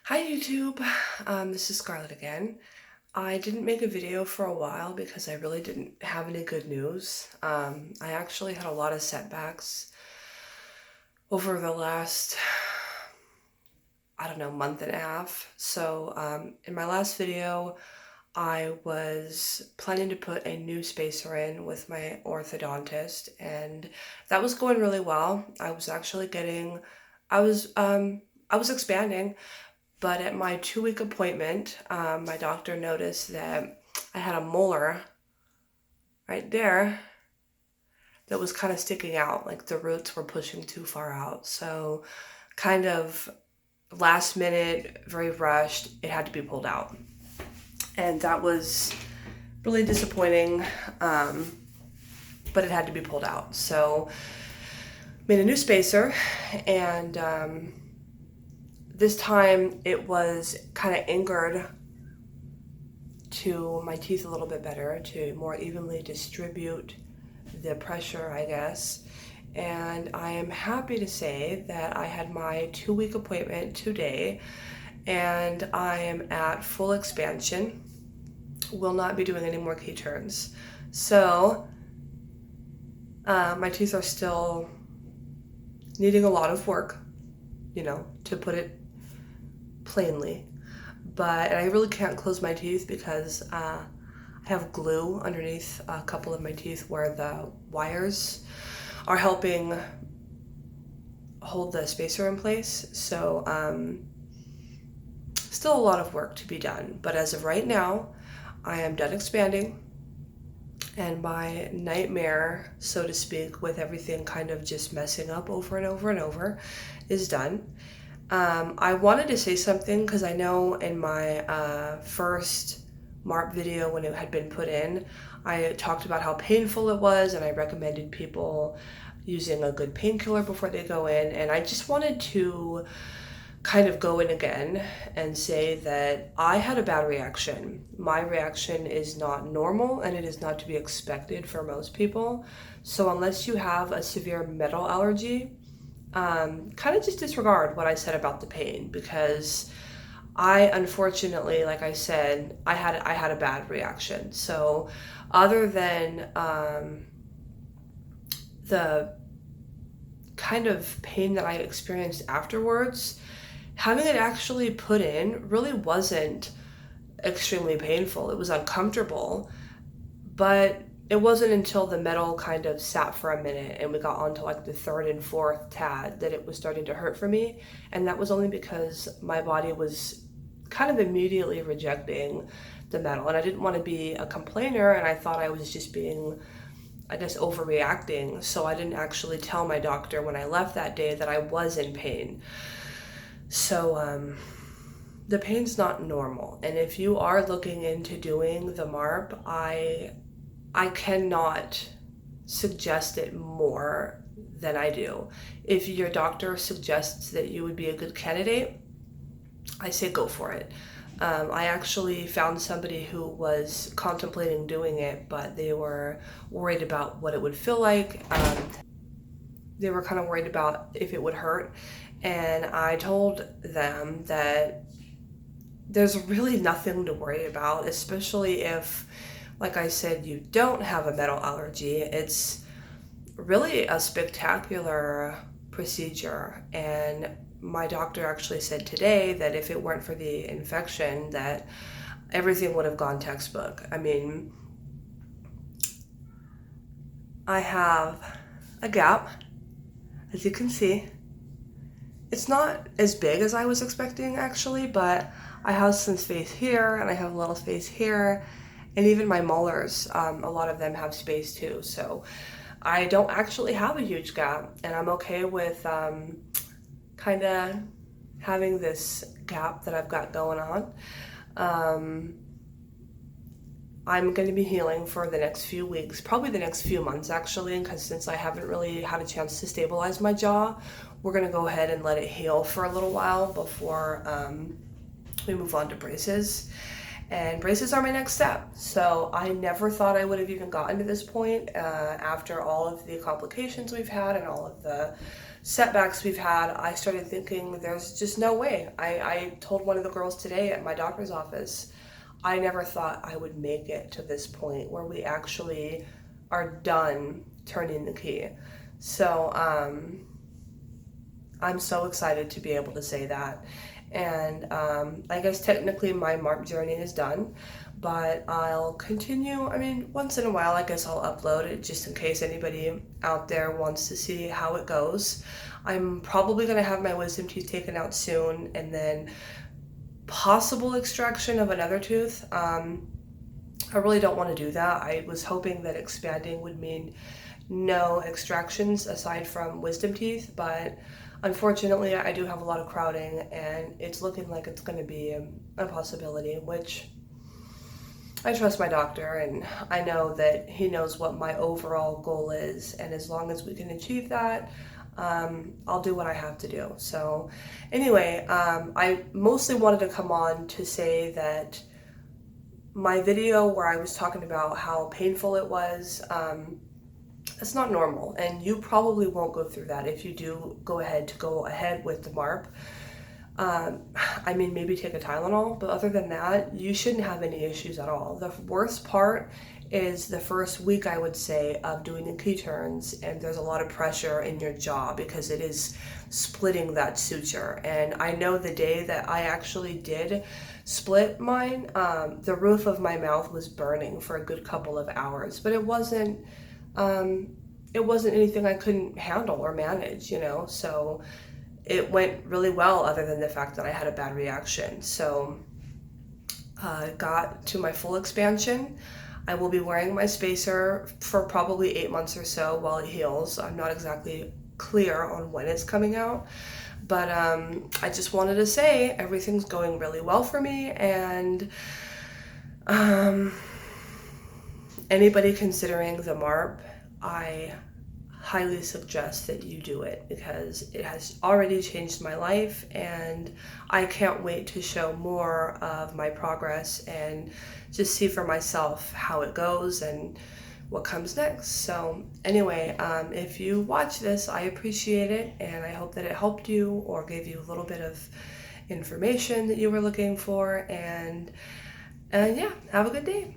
Hi YouTube, this is Scarlett again. I didn't make a video for a while because I really didn't have any good news. I actually had a lot of setbacks over the last, I don't know, month and a half. So in my last video, I was planning to put a new spacer in with my orthodontist, and that was going really well. I was I was expanding. But at my 2-week appointment, my doctor noticed that I had a molar right there that was kind of sticking out, like the roots were pushing too far out. So, kind of last minute, very rushed, it had to be pulled out. And that was really disappointing, but it had to be pulled out. So, made a new spacer, and this time it was kind of anchored to my teeth a little bit better to more evenly distribute the pressure, I guess. And I am happy to say that I had my 2-week appointment today, and I am at full expansion. Will not be doing any more key turns. So my teeth are still needing a lot of work, to put it plainly. And I really can't close my teeth because I have glue underneath a couple of my teeth where the wires are helping hold the spacer in place. So still a lot of work to be done. But as of right now, I am done expanding, and my nightmare, so to speak, with everything kind of just messing up over and over and over is done. I wanted to say something because I know in my first Marpe video, when it had been put in, I talked about how painful it was, and I recommended people using a good painkiller before they go in. And I just wanted to kind of go in again and say that I had a bad reaction. My reaction is not normal, and it is not to be expected for most people. So unless you have a severe metal allergy, kind of just disregard what I said about the pain, because I unfortunately, like I said, I had a bad reaction. So other than the kind of pain that I experienced afterwards, having it actually put in really wasn't extremely painful. It was uncomfortable, but it wasn't until the metal kind of sat for a minute and we got onto like the third and fourth tad that it was starting to hurt for me. And that was only because my body was kind of immediately rejecting the metal. And I didn't want to be a complainer, and I thought I was just being, I guess, overreacting. So I didn't actually tell my doctor when I left that day that I was in pain. So the pain's not normal. And if you are looking into doing the Marpe, I cannot suggest it more than I do. If your doctor suggests that you would be a good candidate, I say go for it. I actually found somebody who was contemplating doing it, but they were worried about what it would feel like. They were kind of worried about if it would hurt. And I told them that there's really nothing to worry about, especially if, like I said, you don't have a metal allergy. It's really a spectacular procedure. And my doctor actually said today that if it weren't for the infection, that everything would have gone textbook. I mean, I have a gap, as you can see. It's not as big as I was expecting, actually, but I have some space here, and I have a little space here, and even my molars, a lot of them have space too. So I don't actually have a huge gap, and I'm okay with kind of having this gap that I've got going on. I'm going to be healing for the next few weeks, probably the next few months actually, because since I haven't really had a chance to stabilize my jaw, we're going to go ahead and let it heal for a little while before we move on to braces. And braces are my next step. So I never thought I would have even gotten to this point after all of the complications we've had and all of the setbacks we've had, I started thinking there's just no way. I told one of the girls today at my doctor's office, I never thought I would make it to this point where we actually are done turning the key. So I'm so excited to be able to say that. And I guess technically my Marpe journey is done, but I'll continue. I mean, once in a while, I guess I'll upload it just in case anybody out there wants to see how it goes. I'm probably going to have my wisdom teeth taken out soon, and then possible extraction of another tooth. I really don't want to do that. I was hoping that expanding would mean no extractions aside from wisdom teeth, but unfortunately I do have a lot of crowding, and it's looking like it's going to be a possibility, which I trust my doctor, and I know that he knows what my overall goal is, and as long as we can achieve that, I'll do what I have to do. So anyway, I mostly wanted to come on to say that my video where I was talking about how painful it was, it's not normal, and you probably won't go through that if you do go ahead with the Marpe. I mean, maybe take a Tylenol, but other than that, you shouldn't have any issues at all. The worst part is the first week, I would say, of doing the key turns, and there's a lot of pressure in your jaw because it is splitting that suture. And I know the day that I actually did split mine, the roof of my mouth was burning for a good couple of hours, but it wasn't anything I couldn't handle or manage, so it went really well, other than the fact that I had a bad reaction. So got to my full expansion. I will be wearing my spacer for probably 8 months or so while it heals. I'm not exactly clear on when it's coming out, but I just wanted to say everything's going really well for me, and anybody considering the Marpe, I highly suggest that you do it, because it has already changed my life, and I can't wait to show more of my progress and just see for myself how it goes and what comes next. So anyway, if you watch this, I appreciate it, and I hope that it helped you or gave you a little bit of information that you were looking for, and yeah, have a good day.